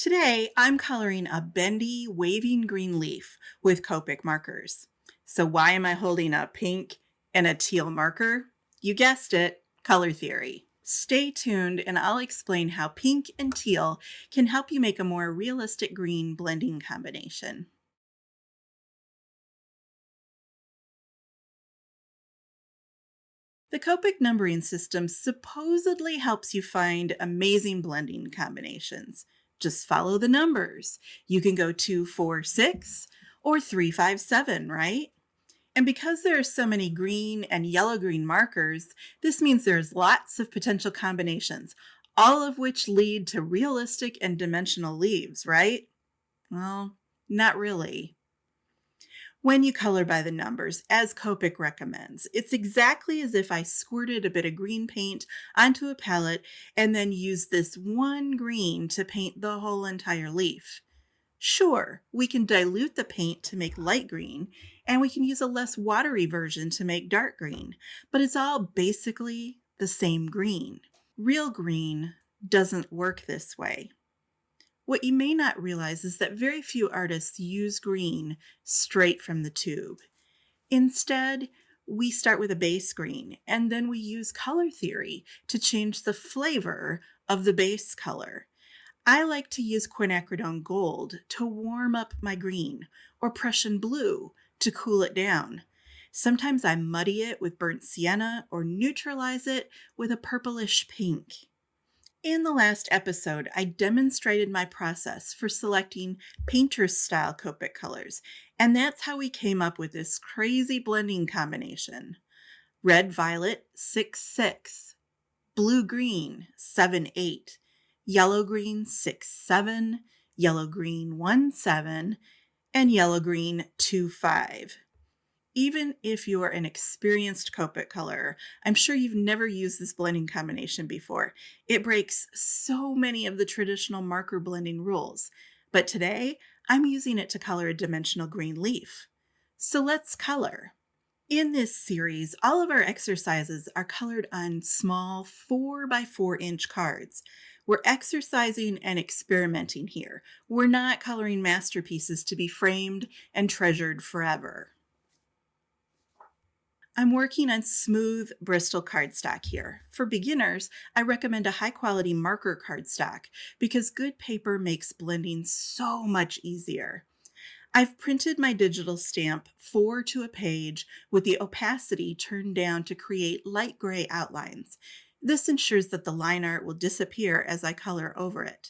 Today, I'm coloring a bendy, waving green leaf with Copic markers. So why am I holding a pink and a teal marker? You guessed it, color theory. Stay tuned and I'll explain how pink and teal can help you make a more realistic green blending combination. The Copic numbering system supposedly helps you find amazing blending combinations. Just follow the numbers. You can go 2, 4, 6, or 3, 5, 7, right? And because there are so many green and yellow-green markers, this means there's lots of potential combinations, all of which lead to realistic and dimensional leaves, right? Well, not really. When you color by the numbers, as Copic recommends, it's exactly as if I squirted a bit of green paint onto a palette and then used this one green to paint the whole entire leaf. Sure, we can dilute the paint to make light green, and we can use a less watery version to make dark green, but it's all basically the same green. Real green doesn't work this way. What you may not realize is that very few artists use green straight from the tube. Instead, we start with a base green, and then we use color theory to change the flavor of the base color. I like to use quinacridone gold to warm up my green, or Prussian blue to cool it down. Sometimes I muddy it with burnt sienna or neutralize it with a purplish pink. In the last episode, I demonstrated my process for selecting painter's style Copic colors, and that's how we came up with this crazy blending combination. Red-violet 6-6, blue-green 7-8, yellow-green 6-7, yellow-green 1-7, and yellow-green 2-5. Even if you are an experienced Copic colorer, I'm sure you've never used this blending combination before. It breaks so many of the traditional marker blending rules. But today, I'm using it to color a dimensional green leaf. So let's color. In this series, all of our exercises are colored on small 4 by 4 inch cards. We're exercising and experimenting here. We're not coloring masterpieces to be framed and treasured forever. I'm working on smooth Bristol cardstock here. For beginners, I recommend a high-quality marker cardstock because good paper makes blending so much easier. I've printed my digital stamp 4 to a page with the opacity turned down to create light gray outlines. This ensures that the line art will disappear as I color over it.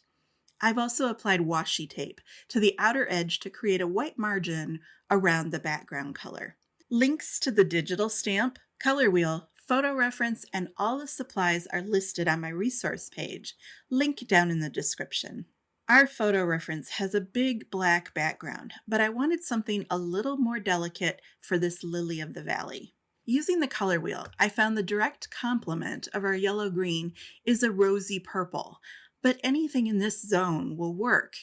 I've also applied washi tape to the outer edge to create a white margin around the background color. Links to the digital stamp, color wheel, photo reference, and all the supplies are listed on my resource page, link down in the description. Our photo reference has a big black background, but I wanted something a little more delicate for this lily of the valley. Using the color wheel, I found the direct complement of our yellow-green is a rosy purple, but anything in this zone will work.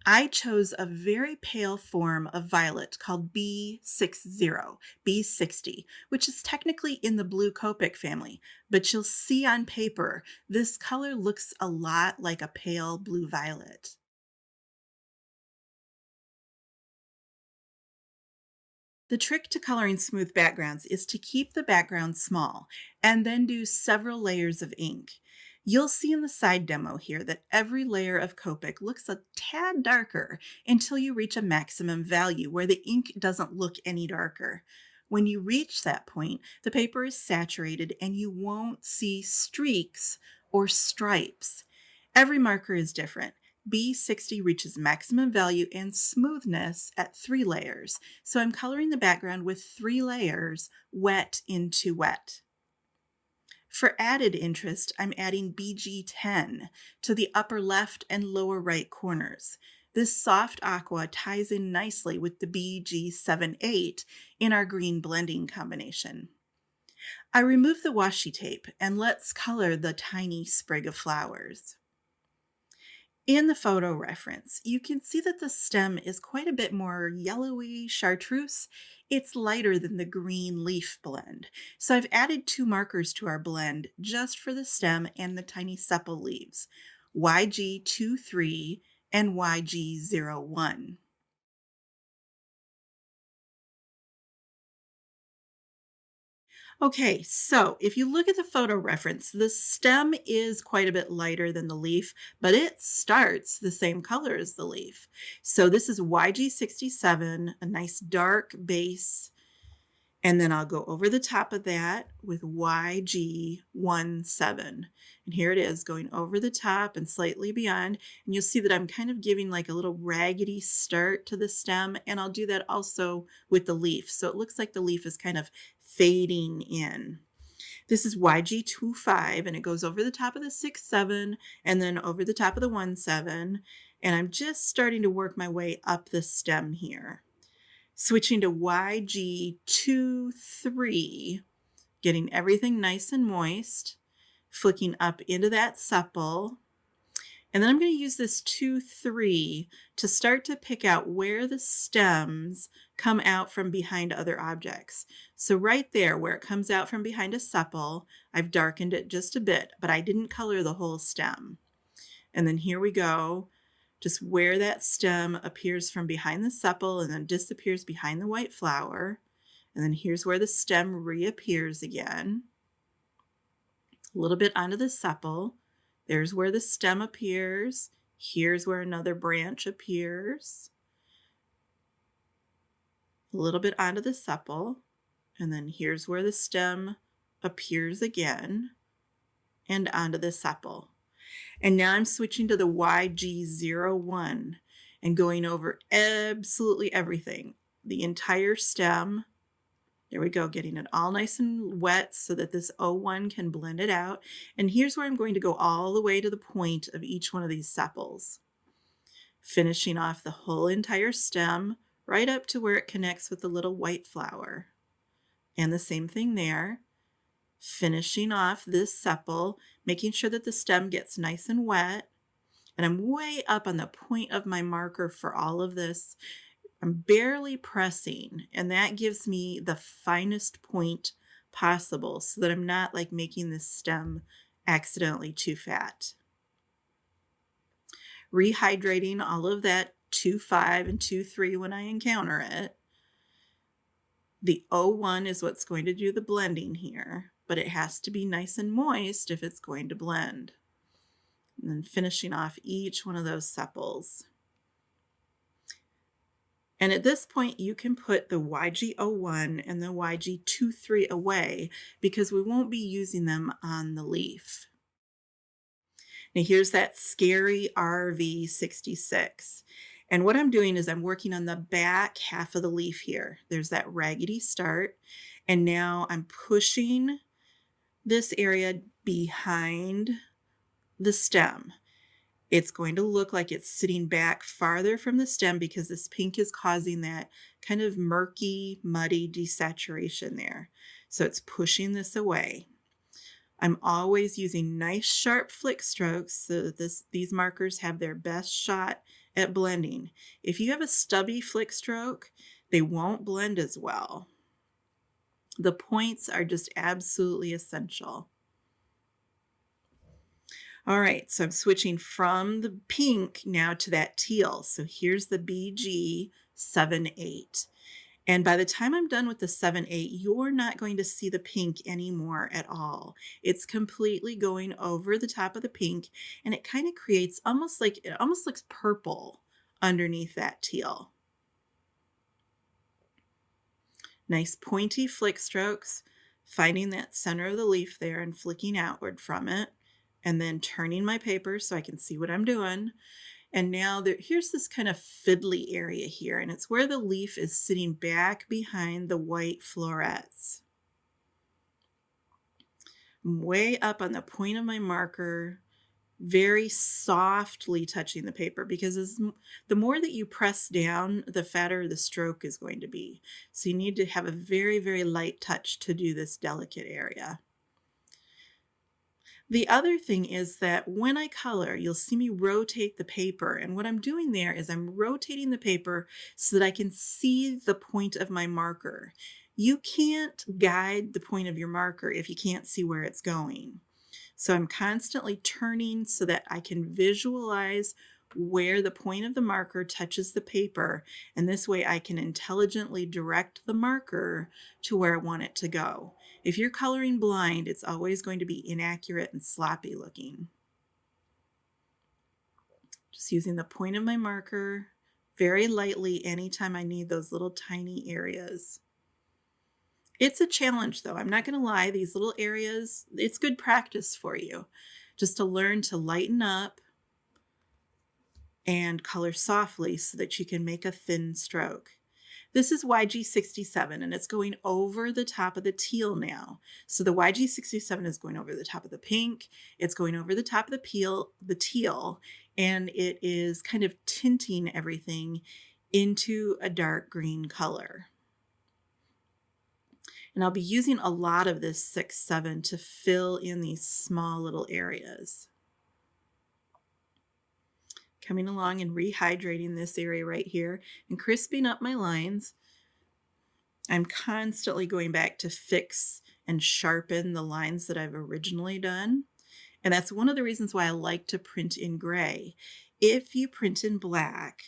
I chose a very pale form of violet called B60, B60, which is technically in the blue Copic family, but you'll see on paper, this color looks a lot like a pale blue violet. The trick to coloring smooth backgrounds is to keep the background small and then do several layers of ink. You'll see in the side demo here that every layer of Copic looks a tad darker until you reach a maximum value where the ink doesn't look any darker. When you reach that point, the paper is saturated and you won't see streaks or stripes. Every marker is different. B60 reaches maximum value and smoothness at 3 layers, so I'm coloring the background with 3 layers, wet into wet. For added interest, I'm adding BG10 to the upper left and lower right corners. This soft aqua ties in nicely with the BG78 in our green blending combination. I remove the washi tape and let's color the tiny sprig of flowers. In the photo reference, you can see that the stem is quite a bit more yellowy chartreuse. It's lighter than the green leaf blend. So I've added 2 markers to our blend just for the stem and the tiny sepal leaves. YG23 and YG01. Okay, so if you look at the photo reference, the stem is quite a bit lighter than the leaf, but it starts the same color as the leaf. So this is YG67, a nice dark base, and then I'll go over the top of that with YG17. And here it is going over the top and slightly beyond. And you'll see that I'm kind of giving like a little raggedy start to the stem. And I'll do that also with the leaf. So it looks like the leaf is kind of fading in. This is YG25 and it goes over the top of the 6-7 and then over the top of the 1-7. And I'm just starting to work my way up the stem here. Switching to YG23, getting everything nice and moist, flicking up into that sepal. And then I'm going to use this 2-3 to start to pick out where the stems come out from behind other objects. So right there where it comes out from behind a sepal, I've darkened it just a bit, but I didn't color the whole stem. And then here we go. Just where that stem appears from behind the sepal and then disappears behind the white flower. And then here's where the stem reappears again. A little bit onto the sepal. There's where the stem appears. Here's where another branch appears. A little bit onto the sepal. And then here's where the stem appears again and onto the sepal. And now I'm switching to the YG01 and going over absolutely everything. The entire stem. There we go, getting it all nice and wet so that this 01 can blend it out. And here's where I'm going to go all the way to the point of each one of these sepals. Finishing off the whole entire stem right up to where it connects with the little white flower. And the same thing there. Finishing off this sepal, making sure that the stem gets nice and wet. And I'm way up on the point of my marker for all of this. I'm barely pressing, and that gives me the finest point possible so that I'm not like making this stem accidentally too fat. Rehydrating all of that 2-5 and 2-3 when I encounter it. The 01 is what's going to do the blending here, but it has to be nice and moist if it's going to blend. And then finishing off each one of those sepals. And at this point, you can put the YG01 and the YG23 away because we won't be using them on the leaf. Now here's that scary RV66. And what I'm doing is I'm working on the back half of the leaf here. There's that raggedy start. And now I'm pushing this area behind the stem. It's going to look like it's sitting back farther from the stem because this pink is causing that kind of murky, muddy desaturation there. So it's pushing this away. I'm always using nice sharp flick strokes so that these markers have their best shot at blending. If you have a stubby flick stroke, they won't blend as well. The points are just absolutely essential. All right, so I'm switching from the pink now to that teal. So here's the BG78. And by the time I'm done with the 7-8, you're not going to see the pink anymore at all. It's completely going over the top of the pink, and it kind of creates it almost looks purple underneath that teal. Nice pointy flick strokes, finding that center of the leaf there and flicking outward from it, and then turning my paper so I can see what I'm doing. And now here's this kind of fiddly area here, and it's where the leaf is sitting back behind the white florets. I'm way up on the point of my marker, very softly touching the paper because the more that you press down, the fatter the stroke is going to be. So you need to have a very, very light touch to do this delicate area. The other thing is that when I color, you'll see me rotate the paper. And what I'm doing there is I'm rotating the paper so that I can see the point of my marker. You can't guide the point of your marker if you can't see where it's going. So I'm constantly turning so that I can visualize where the point of the marker touches the paper, and this way I can intelligently direct the marker to where I want it to go. If you're coloring blind, it's always going to be inaccurate and sloppy looking. Just using the point of my marker very lightly anytime I need those little tiny areas. It's a challenge though, I'm not going to lie, these little areas, it's good practice for you just to learn to lighten up and color softly so that you can make a thin stroke. This is YG67 and it's going over the top of the teal now. So the YG67 is going over the top of the pink, it's going over the top of the teal, and it is kind of tinting everything into a dark green color. And I'll be using a lot of this 6-7 to fill in these small little areas. Coming along and rehydrating this area right here and crisping up my lines. I'm constantly going back to fix and sharpen the lines that I've originally done. And that's one of the reasons why I like to print in gray. If you print in black,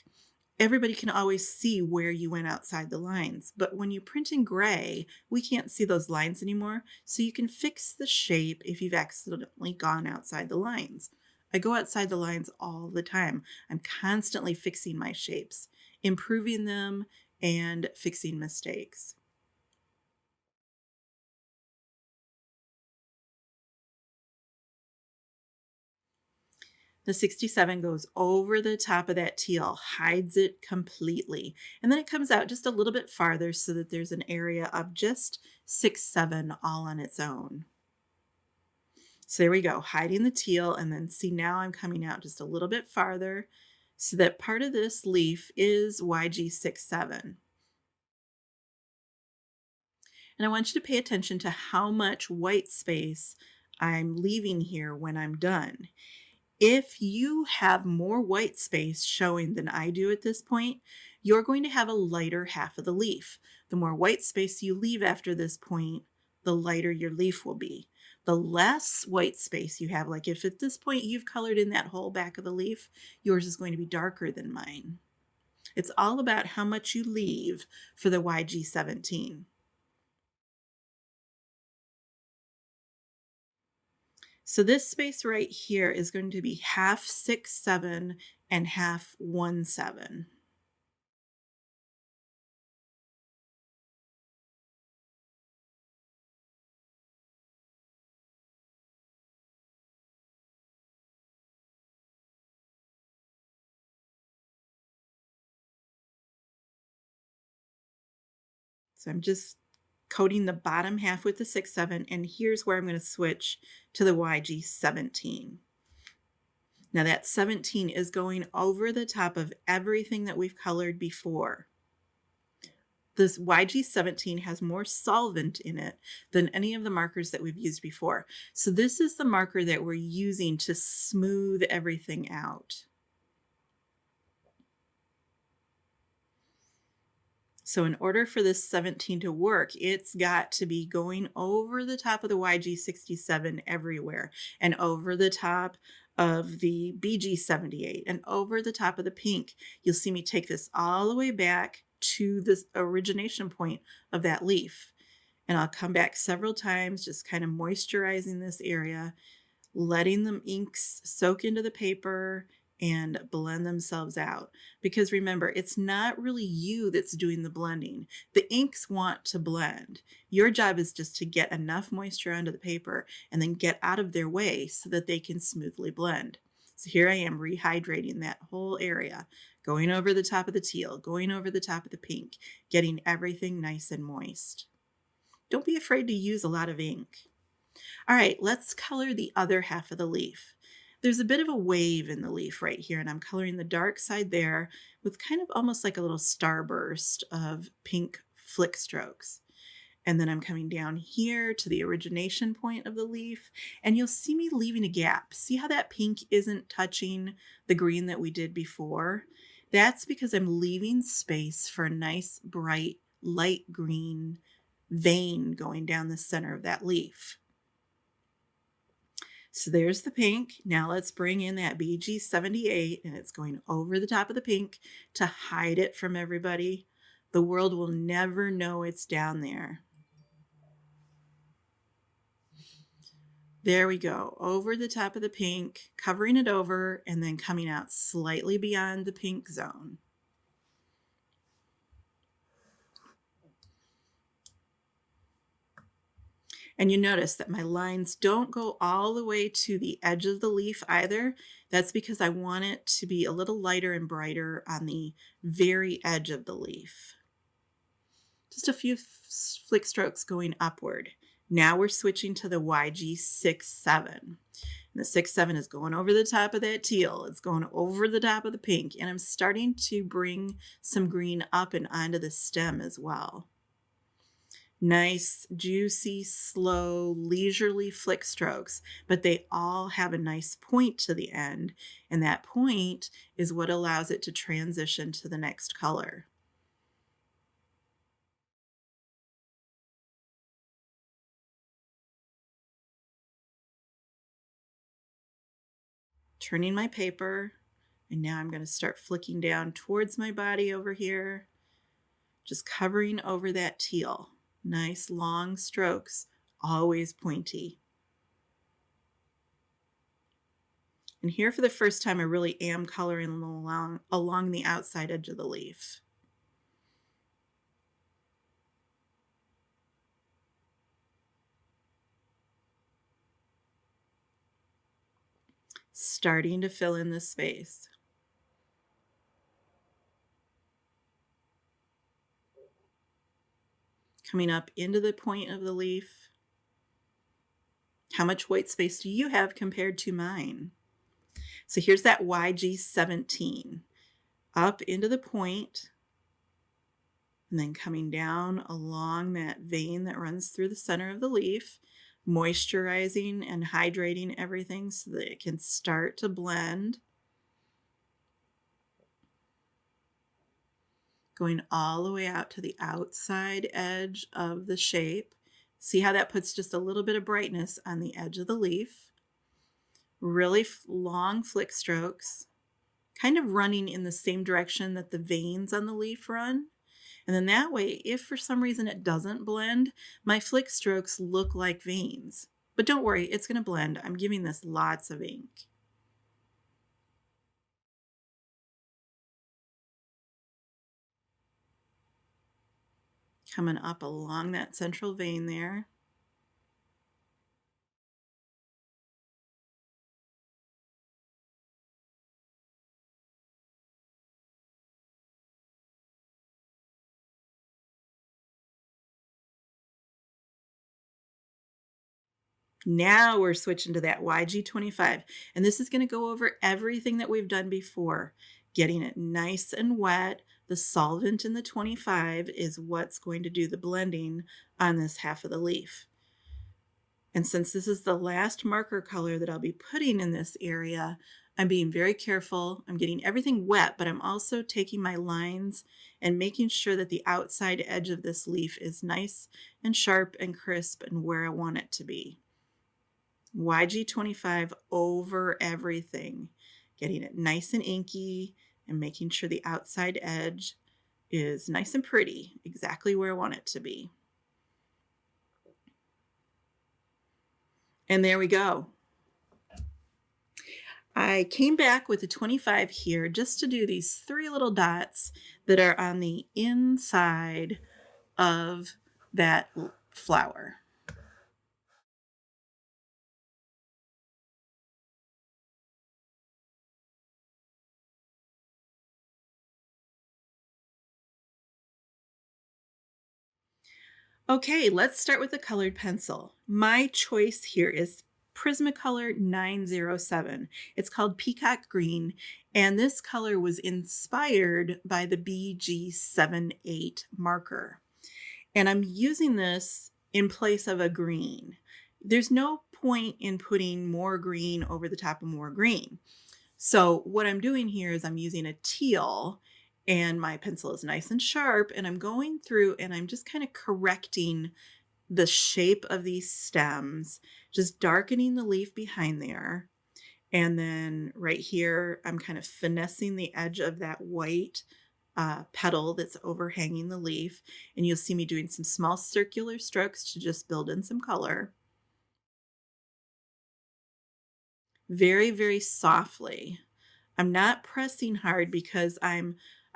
everybody can always see where you went outside the lines. But when you print in gray, we can't see those lines anymore. So you can fix the shape if you've accidentally gone outside the lines. I go outside the lines all the time. I'm constantly fixing my shapes, improving them, and fixing mistakes. The 67 goes over the top of that teal, hides it completely. And then it comes out just a little bit farther so that there's an area of just 6-7 all on its own. So there we go, hiding the teal, and then see now I'm coming out just a little bit farther so that part of this leaf is YG67. And I want you to pay attention to how much white space I'm leaving here when I'm done. If you have more white space showing than I do at this point, you're going to have a lighter half of the leaf. The more white space you leave after this point, the lighter your leaf will be. The less white space you have, like if at this point you've colored in that whole back of the leaf, yours is going to be darker than mine. It's all about how much you leave for the YG17. So this space right here is going to be half 6-7 and half 1-7. So I'm just coating the bottom half with the 6-7, and here's where I'm going to switch to the YG17. Now that 17 is going over the top of everything that we've colored before. This YG17 has more solvent in it than any of the markers that we've used before. So this is the marker that we're using to smooth everything out. So in order for this 17 to work, it's got to be going over the top of the YG67 everywhere, and over the top of the BG78, and over the top of the pink. You'll see me take this all the way back to the origination point of that leaf. And I'll come back several times, just kind of moisturizing this area, letting the inks soak into the paper and blend themselves out. Because remember, it's not really you that's doing the blending. The inks want to blend. Your job is just to get enough moisture onto the paper and then get out of their way so that they can smoothly blend. So here I am rehydrating that whole area, going over the top of the teal, going over the top of the pink, getting everything nice and moist. Don't be afraid to use a lot of ink. All right, let's color the other half of the leaf. There's a bit of a wave in the leaf right here, and I'm coloring the dark side there with kind of almost like a little starburst of pink flick strokes. And then I'm coming down here to the origination point of the leaf, and you'll see me leaving a gap. See how that pink isn't touching the green that we did before? That's because I'm leaving space for a nice, bright, light green vein going down the center of that leaf. So there's the pink. Now let's bring in that BG78, and it's going over the top of the pink to hide it from everybody. The world will never know it's down there. There we go, over the top of the pink, covering it over, and then coming out slightly beyond the pink zone. And you notice that my lines don't go all the way to the edge of the leaf either. That's because I want it to be a little lighter and brighter on the very edge of the leaf. Just a few flick strokes going upward. Now we're switching to the YG67. The 6-7 is going over the top of that teal. It's going over the top of the pink. And I'm starting to bring some green up and onto the stem as well. Nice, juicy, slow, leisurely flick strokes, but they all have a nice point to the end. And that point is what allows it to transition to the next color. Turning my paper, and now I'm going to start flicking down towards my body over here, just covering over that teal. Nice long strokes, always pointy. And here for the first time, I really am coloring along the outside edge of the leaf. Starting to fill in the space. Coming up into the point of the leaf. How much white space do you have compared to mine? So here's that YG17. Up into the point, and then coming down along that vein that runs through the center of the leaf, moisturizing and hydrating everything so that it can start to blend. Going all the way out to the outside edge of the shape. See how that puts just a little bit of brightness on the edge of the leaf. Really long flick strokes, kind of running in the same direction that the veins on the leaf run. And then that way, if for some reason it doesn't blend, my flick strokes look like veins. But don't worry, it's going to blend. I'm giving this lots of ink. Coming up along that central vein there. Now we're switching to that YG25, and this is going to go over everything that we've done before. Getting it nice and wet. The solvent in the 25 is what's going to do the blending on this half of the leaf. And since this is the last marker color that I'll be putting in this area, I'm being very careful. I'm getting everything wet, but I'm also taking my lines and making sure that the outside edge of this leaf is nice and sharp and crisp and where I want it to be. YG25 over everything, getting it nice and inky and making sure the outside edge is nice and pretty, exactly where I want it to be. And there we go. I came back with a 25 here just to do these 3 little dots that are on the inside of that flower. Okay, let's start with the colored pencil. My choice here is Prismacolor 907. It's called Peacock Green, and this color was inspired by the BG78 marker. And I'm using this in place of a green. There's no point in putting more green over the top of more green. So what I'm doing here is I'm using a teal, and my pencil is nice and sharp, and I'm going through and I'm just kind of correcting the shape of these stems Just darkening the leaf behind there. And then right here, I'm kind of finessing the edge of that white petal that's overhanging the leaf. And you'll see me doing some small circular strokes to just build in some color. Very, very softly. I'm not pressing hard because I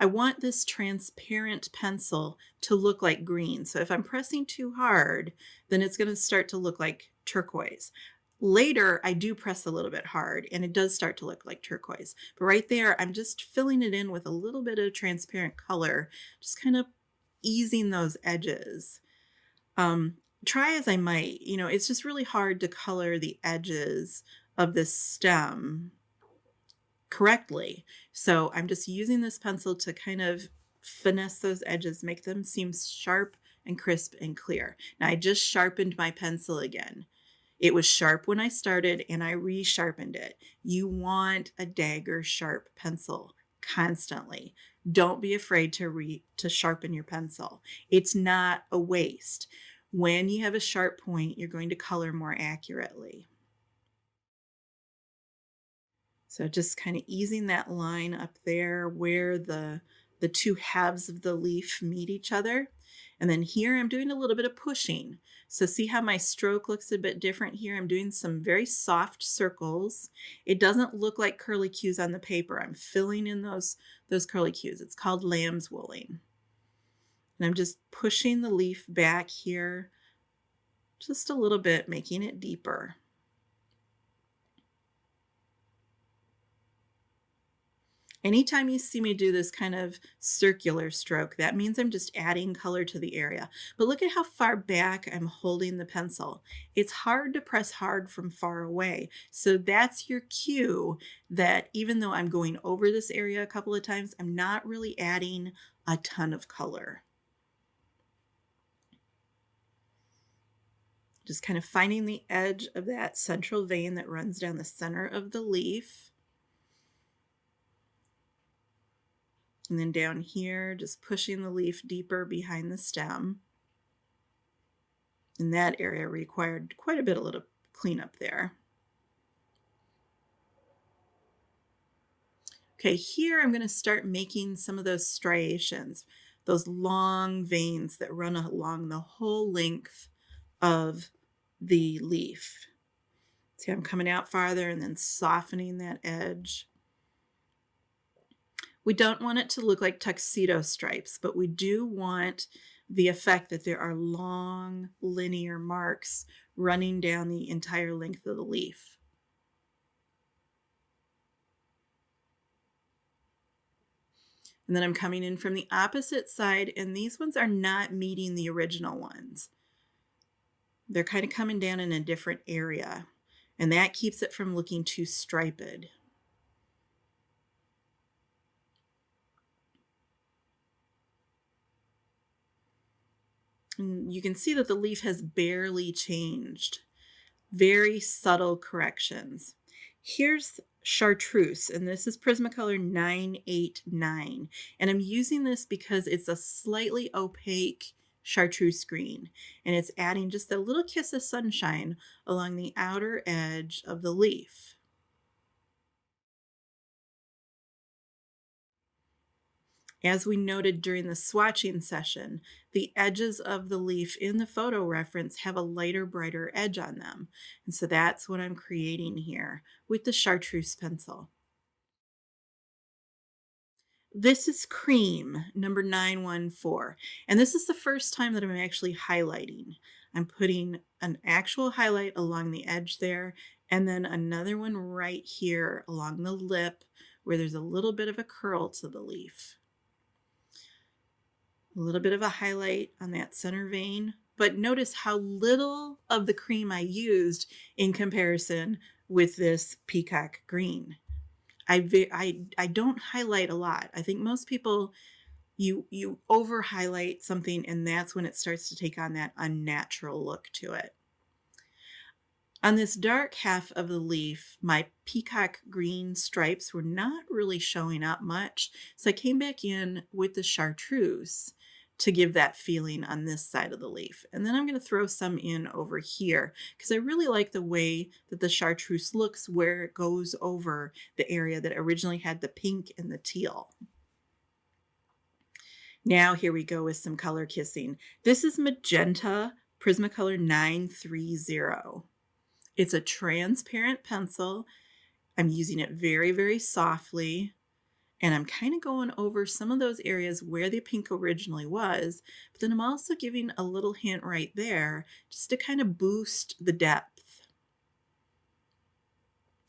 want this transparent pencil to look like green. So if I'm pressing too hard, then it's going to start to look like turquoise. Later, I do press a little bit hard and it does start to look like turquoise. But right there, I'm just filling it in with a little bit of transparent color, just kind of easing those edges. Try as I might, it's just really hard to color the edges of this stem correctly. So I'm just using this pencil to kind of finesse those edges, make them seem sharp and crisp and clear. Now I just sharpened my pencil again. It was sharp when I started and I resharpened it. You want a dagger sharp pencil constantly. Don't be afraid to sharpen your pencil. It's not a waste. When you have a sharp point, you're going to color more accurately. So just kind of easing that line up there where the two halves of the leaf meet each other. And then here I'm doing a little bit of pushing. So see how my stroke looks a bit different here? I'm doing some very soft circles. It doesn't look like curly cues on the paper. I'm filling in those curly cues. It's called lamb's wooling. And I'm just pushing the leaf back here just a little bit, making it deeper. Anytime you see me do this kind of circular stroke, that means I'm just adding color to the area. But look at how far back I'm holding the pencil. It's hard to press hard from far away. So that's your cue that even though I'm going over this area a couple of times, I'm not really adding a ton of color. Just kind of finding the edge of that central vein that runs down the center of the leaf. And then down here, just pushing the leaf deeper behind the stem. And that area required quite a bit of little cleanup there. Okay, here I'm going to start making some of those striations, those long veins that run along the whole length of the leaf. See, I'm coming out farther and then softening that edge. We don't want it to look like tuxedo stripes, but we do want the effect that there are long linear marks running down the entire length of the leaf. And then I'm coming in from the opposite side, and these ones are not meeting the original ones. They're kind of coming down in a different area, and that keeps it from looking too striped. And you can see that the leaf has barely changed. Very subtle corrections. Here's chartreuse, and this is Prismacolor 989. And I'm using this because it's a slightly opaque chartreuse green, and it's adding just a little kiss of sunshine along the outer edge of the leaf. As we noted during the swatching session, the edges of the leaf in the photo reference have a lighter, brighter edge on them. And so that's what I'm creating here with the chartreuse pencil. This is Cream, number 914. And this is the first time that I'm actually highlighting. I'm putting an actual highlight along the edge there, and then another one right here along the lip where there's a little bit of a curl to the leaf. A little bit of a highlight on that center vein, but notice how little of the cream I used in comparison with this peacock green. I don't highlight a lot. I think most people, you over highlight something and that's when it starts to take on that unnatural look to it. On this dark half of the leaf, my peacock green stripes were not really showing up much, so I came back in with the chartreuse to give that feeling on this side of the leaf. And then I'm going to throw some in over here because I really like the way that the chartreuse looks where it goes over the area that originally had the pink and the teal. Now here we go with some color kissing. This is magenta Prismacolor 930. It's a transparent pencil. I'm using it very, very softly. And I'm kind of going over some of those areas where the pink originally was, but then I'm also giving a little hint right there just to kind of boost the depth.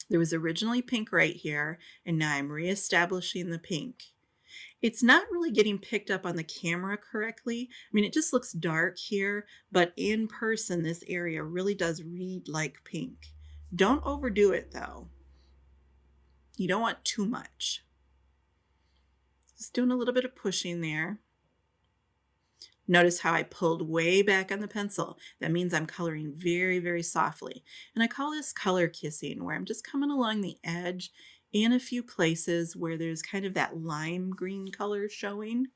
There was originally pink right here, and now I'm reestablishing the pink. It's not really getting picked up on the camera correctly. I mean, it just looks dark here, but in person, this area really does read like pink. Don't overdo it though. You don't want too much. Just doing a little bit of pushing there. Notice how I pulled way back on the pencil. That means I'm coloring very, very softly. And I call this color kissing, where I'm just coming along the edge in a few places where there's kind of that lime green color showing,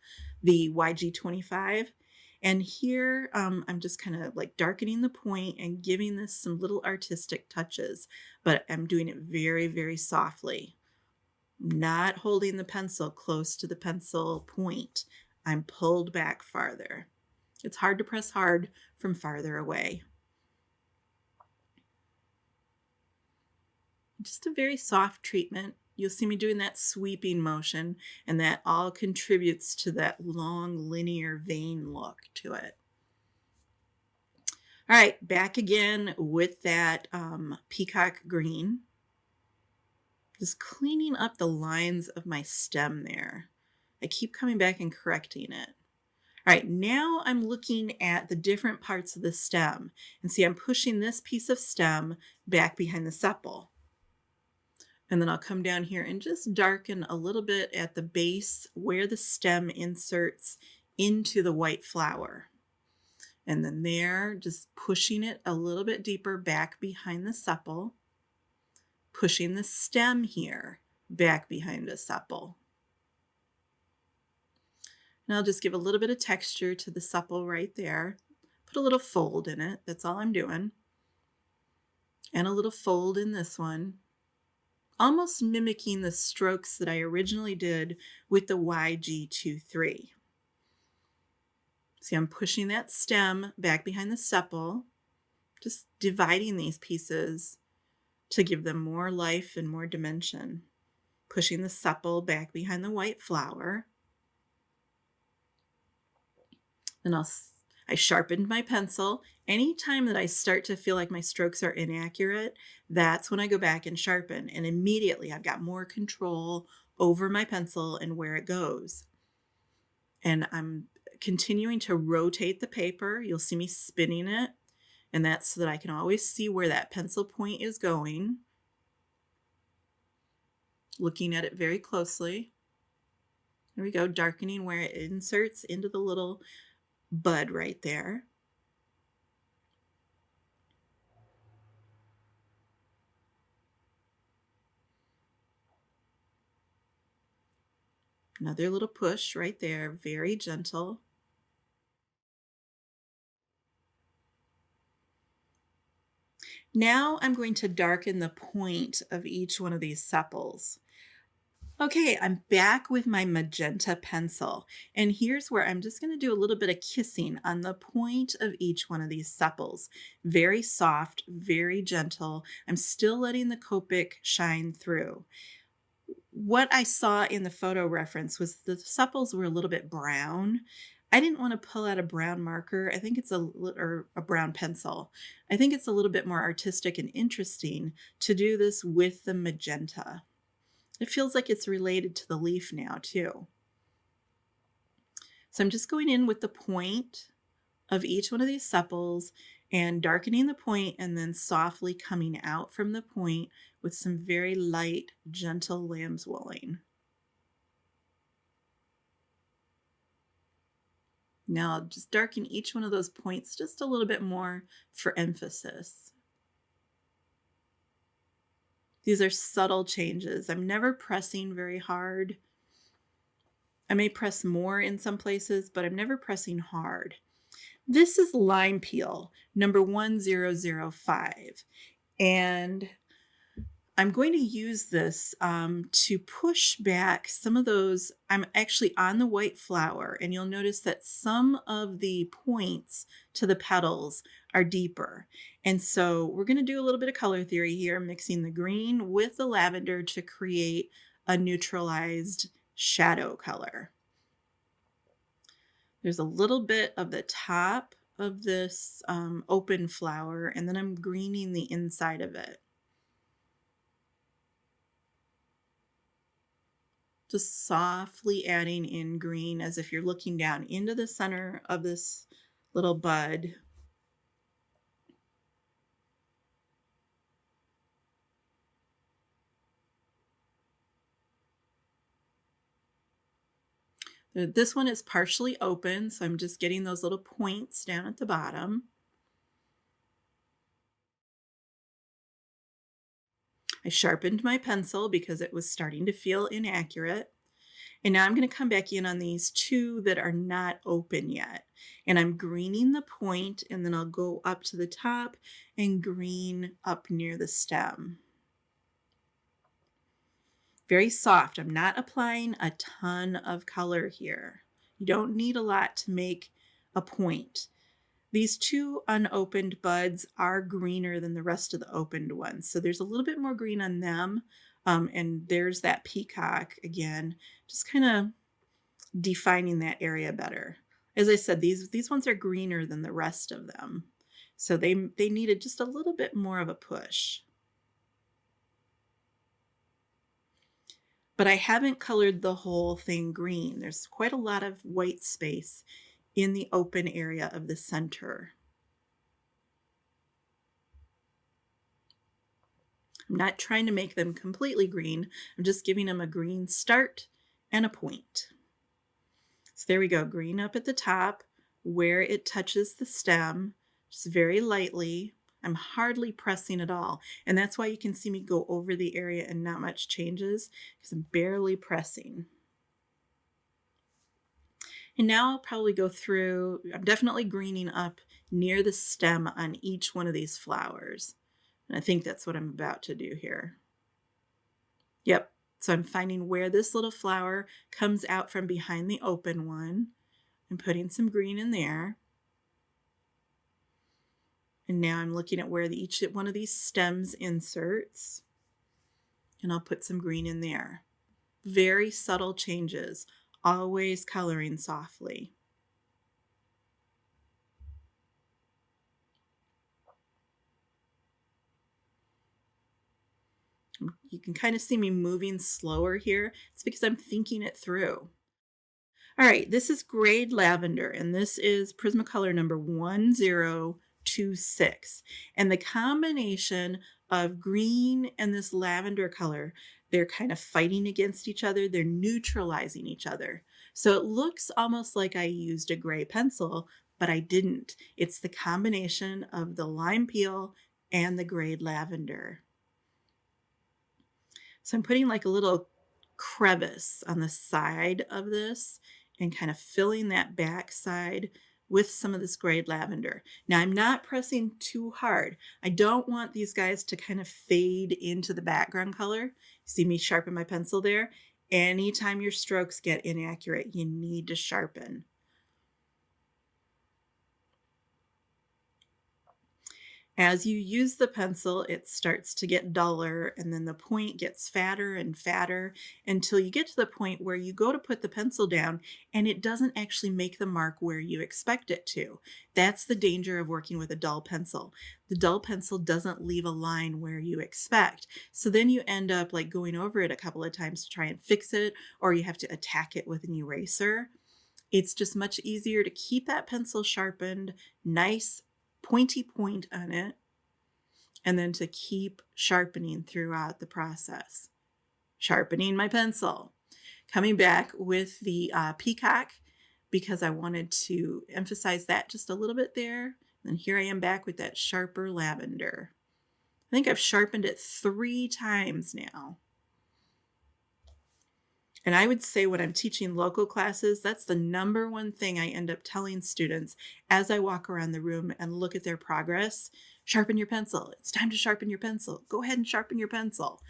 the YG25. And here I'm just kind of like darkening the point and giving this some little artistic touches, but I'm doing it very, very softly. Not holding the pencil close to the pencil point. I'm pulled back farther. It's hard to press hard from farther away. Just a very soft treatment. You'll see me doing that sweeping motion, and that all contributes to that long linear vein look to it. All right, back again with that peacock green. Just cleaning up the lines of my stem there. I keep coming back and correcting it. All right, now I'm looking at the different parts of the stem. And see, I'm pushing this piece of stem back behind the sepal. And then I'll come down here and just darken a little bit at the base where the stem inserts into the white flower. And then there, just pushing it a little bit deeper back behind the sepal. Pushing the stem here back behind the sepal. And I'll just give a little bit of texture to the sepal right there. Put a little fold in it. That's all I'm doing. And a little fold in this one. Almost mimicking the strokes that I originally did with the YG23. See, I'm pushing that stem back behind the sepal. Just dividing these pieces to give them more life and more dimension. Pushing the sepal back behind the white flower. Then I sharpened my pencil. Anytime that I start to feel like my strokes are inaccurate, that's when I go back and sharpen. And immediately I've got more control over my pencil and where it goes. And I'm continuing to rotate the paper. You'll see me spinning it. And that's so that I can always see where that pencil point is going. Looking at it very closely. There we go, darkening where it inserts into the little bud right there. Another little push right there, very gentle. Now I'm going to darken the point of each one of these sepals. Okay, I'm back with my magenta pencil, and here's where I'm just going to do a little bit of kissing on the point of each one of these sepals. Very soft, very gentle. I'm still letting the Copic shine through. What I saw in the photo reference was the sepals were a little bit brown. I didn't want to pull out a brown marker. I think it's or a brown pencil. I think it's a little bit more artistic and interesting to do this with the magenta. It feels like it's related to the leaf now too. So I'm just going in with the point of each one of these sepals and darkening the point and then softly coming out from the point with some very light, gentle lamb's wooling. Now I'll just darken each one of those points just a little bit more for emphasis. These are subtle changes. I'm never pressing very hard. I may press more in some places, but I'm never pressing hard. This is lime peel, number 1005. And I'm going to use this to push back some of those. I'm actually on the white flower, and you'll notice that some of the points to the petals are deeper. And so we're going to do a little bit of color theory here, mixing the green with the lavender to create a neutralized shadow color. There's a little bit of the top of this open flower, and then I'm greening the inside of it. Just softly adding in green as if you're looking down into the center of this little bud. This one is partially open, so I'm just getting those little points down at the bottom. I sharpened my pencil because it was starting to feel inaccurate. And now I'm going to come back in on these two that are not open yet. And I'm greening the point, and then I'll go up to the top and green up near the stem. Very soft. I'm not applying a ton of color here. You don't need a lot to make a point. These two unopened buds are greener than the rest of the opened ones. So there's a little bit more green on them. And there's that peacock again, just kind of defining that area better. As I said, these ones are greener than the rest of them. So they needed just a little bit more of a push. But I haven't colored the whole thing green. There's quite a lot of white space in the open area of the center. I'm not trying to make them completely green. I'm just giving them a green start and a point. So there we go, green up at the top where it touches the stem, just very lightly. I'm hardly pressing at all. And that's why you can see me go over the area and not much changes, because I'm barely pressing. And now I'll probably go through, I'm definitely greening up near the stem on each one of these flowers. And I think that's what I'm about to do here. Yep, so I'm finding where this little flower comes out from behind the open one. I'm putting some green in there. And now I'm looking at where each one of these stems inserts. And I'll put some green in there. Very subtle changes, always coloring softly. You can kind of see me moving slower here. It's because I'm thinking it through. All right, this is grade lavender, and this is Prismacolor number 1026. And the combination of green and this lavender color, they're kind of fighting against each other. They're neutralizing each other. So it looks almost like I used a gray pencil, but I didn't. It's the combination of the lime peel and the grade lavender. So I'm putting like a little crevice on the side of this and kind of filling that back side with some of this grade lavender. Now I'm not pressing too hard. I don't want these guys to kind of fade into the background color. See me sharpen my pencil there? Anytime your strokes get inaccurate, you need to sharpen. As you use the pencil, it starts to get duller, and then the point gets fatter and fatter until you get to the point where you go to put the pencil down and it doesn't actually make the mark where you expect it to. That's the danger of working with a dull pencil. The dull pencil doesn't leave a line where you expect. So then you end up like going over it a couple of times to try and fix it, or you have to attack it with an eraser. It's just much easier to keep that pencil sharpened, nice pointy point on it, and then to keep sharpening throughout the process. Sharpening my pencil. Coming back with the peacock because I wanted to emphasize that just a little bit there. And here I am back with that sharper lavender. I think I've sharpened it 3 times now. And I would say when I'm teaching local classes, that's the number one thing I end up telling students as I walk around the room and look at their progress. Sharpen your pencil. It's time to sharpen your pencil. Go ahead and sharpen your pencil.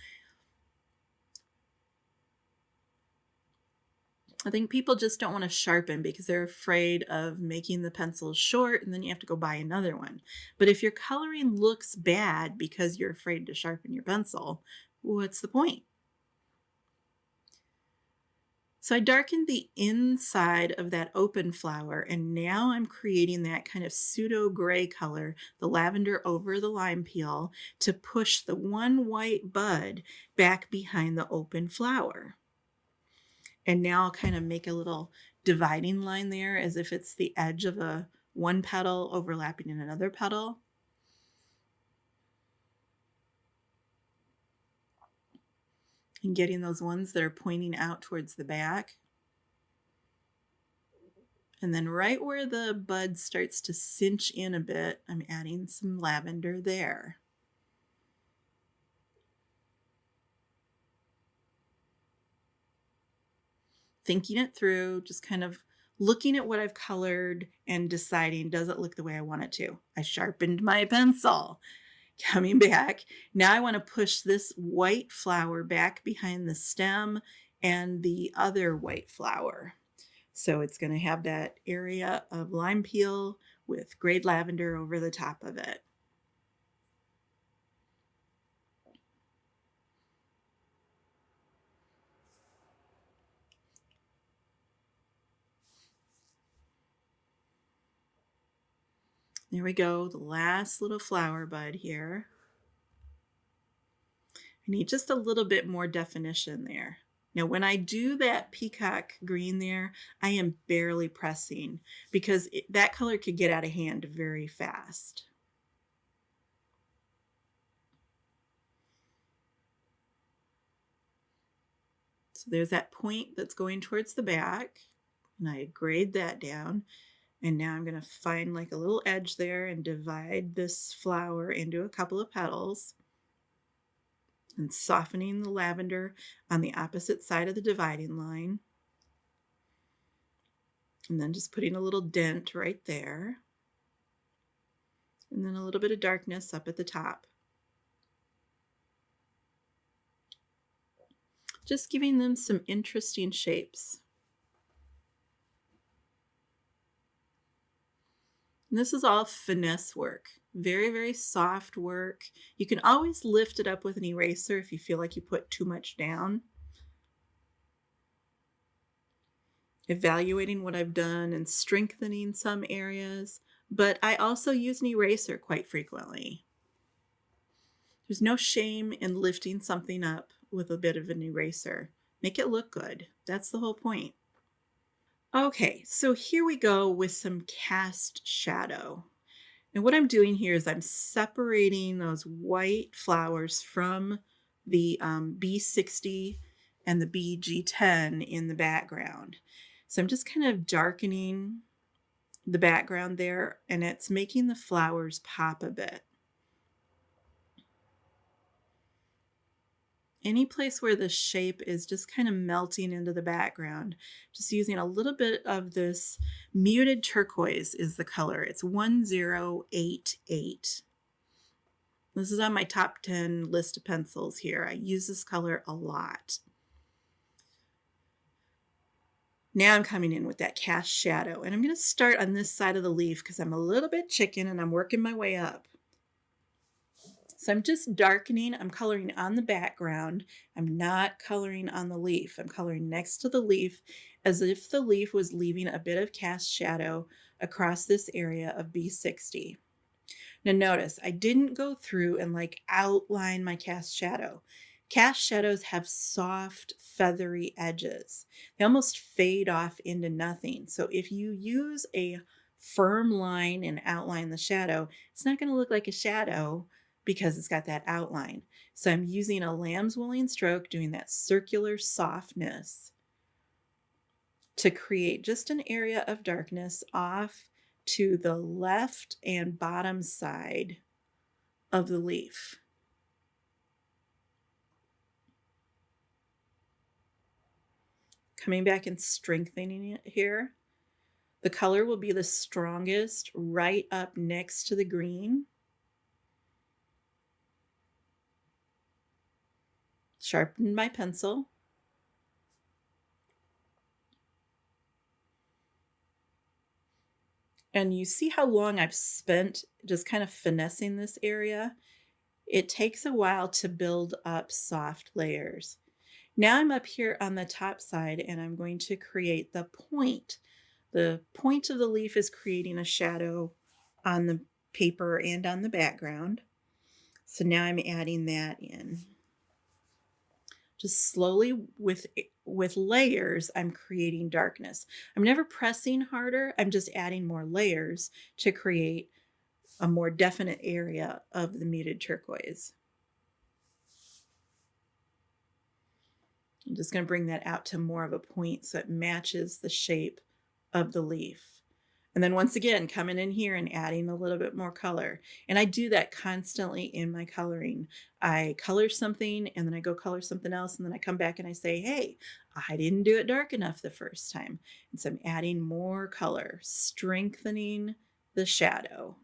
I think people just don't want to sharpen because they're afraid of making the pencils short and then you have to go buy another one. But if your coloring looks bad because you're afraid to sharpen your pencil, what's the point? So I darkened the inside of that open flower, and now I'm creating that kind of pseudo gray color, the lavender over the lime peel, to push the one white bud back behind the open flower. And now I'll kind of make a little dividing line there as if it's the edge of a one petal overlapping in another petal. And getting those ones that are pointing out towards the back. And then right where the bud starts to cinch in a bit, I'm adding some lavender there. Thinking it through, just kind of looking at what I've colored and deciding, does it look the way I want it to? I sharpened my pencil. Coming back, now I want to push this white flower back behind the stem and the other white flower. So it's going to have that area of lime peel with grayed lavender over the top of it. There we go, the last little flower bud here. I need just a little bit more definition there. Now, when I do that peacock green there, I am barely pressing because that color could get out of hand very fast. So there's that point that's going towards the back, and I grade that down. And now I'm going to find like a little edge there and divide this flower into a couple of petals. And softening the lavender on the opposite side of the dividing line. And then just putting a little dent right there. And then a little bit of darkness up at the top. Just giving them some interesting shapes. And this is all finesse work. Very, very soft work. You can always lift it up with an eraser if you feel like you put too much down. Evaluating what I've done and strengthening some areas, but I also use an eraser quite frequently. There's no shame in lifting something up with a bit of an eraser. Make it look good. That's the whole point. Okay, so here we go with some cast shadow. And what I'm doing here is I'm separating those white flowers from the B60 and the BG10 in the background. So I'm just kind of darkening the background there, and it's making the flowers pop a bit. Any place where the shape is just kind of melting into the background, just using a little bit of this muted turquoise is the color. It's 1088. This is on my top 10 list of pencils here. I use this color a lot. Now I'm coming in with that cast shadow, and I'm going to start on this side of the leaf because I'm a little bit chicken and I'm working my way up. So I'm just darkening, I'm coloring on the background. I'm not coloring on the leaf. I'm coloring next to the leaf as if the leaf was leaving a bit of cast shadow across this area of B60. Now notice, I didn't go through and like outline my cast shadow. Cast shadows have soft, feathery edges. They almost fade off into nothing. So if you use a firm line and outline the shadow, it's not going to look like a shadow because it's got that outline. So I'm using a lamb's wooling stroke, doing that circular softness to create just an area of darkness off to the left and bottom side of the leaf. Coming back and strengthening it here. The color will be the strongest right up next to the green. Sharpen my pencil. And you see how long I've spent just kind of finessing this area? It takes a while to build up soft layers. Now I'm up here on the top side and I'm going to create the point. The point of the leaf is creating a shadow on the paper and on the background. So now I'm adding that in. Just slowly with layers, I'm creating darkness. I'm never pressing harder. I'm just adding more layers to create a more definite area of the muted turquoise. I'm just going to bring that out to more of a point so it matches the shape of the leaf. And then once again, coming in here and adding a little bit more color. And I do that constantly in my coloring. I color something and then I go color something else. And then I come back and I say, hey, I didn't do it dark enough the first time. And so I'm adding more color, strengthening the shadow.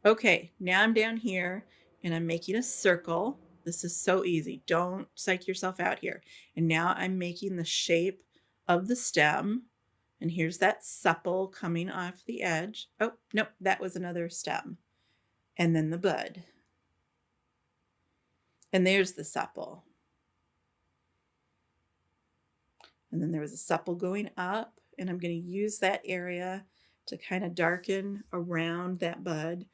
Okay, now I'm down here and I'm making a circle. This is so easy. Don't psych yourself out here. And now I'm making the shape of the stem. And here's that sepal coming off the edge. Oh, nope, that was another stem. And then the bud. And there's the sepal. And then there was a sepal going up. And I'm going to use that area to kind of darken around that bud.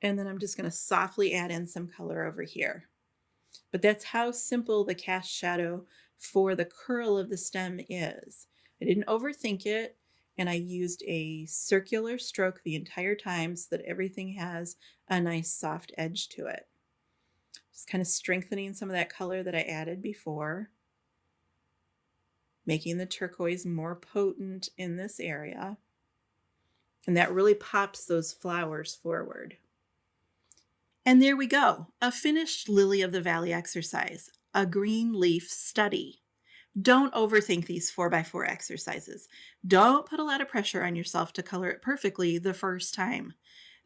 And then I'm just going to softly add in some color over here. But that's how simple the cast shadow for the curl of the stem is. I didn't overthink it, and I used a circular stroke the entire time so that everything has a nice soft edge to it. Just kind of strengthening some of that color that I added before, making the turquoise more potent in this area. And that really pops those flowers forward. And there we go, a finished Lily of the Valley exercise, a green leaf study. Don't overthink these 4x4 exercises. Don't put a lot of pressure on yourself to color it perfectly the first time.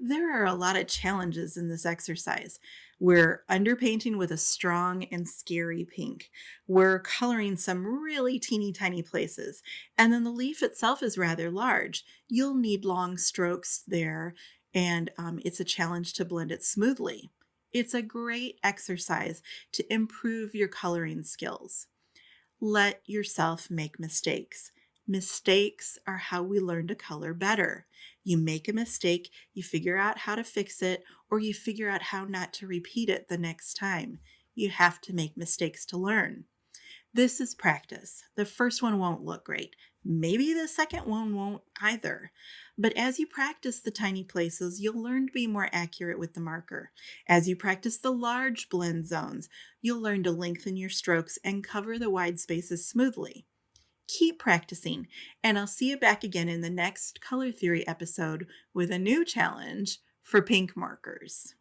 There are a lot of challenges in this exercise. We're underpainting with a strong and scary pink. We're coloring some really teeny tiny places. And then the leaf itself is rather large. You'll need long strokes there. And it's a challenge to blend it smoothly. It's a great exercise to improve your coloring skills. Let yourself make mistakes. Mistakes are how we learn to color better. You make a mistake, you figure out how to fix it, or you figure out how not to repeat it the next time. You have to make mistakes to learn. This is practice. The first one won't look great. Maybe the second one won't either. But as you practice the tiny places, you'll learn to be more accurate with the marker. As you practice the large blend zones, you'll learn to lengthen your strokes and cover the wide spaces smoothly. Keep practicing, and I'll see you back again in the next Color Theory episode with a new challenge for pink markers.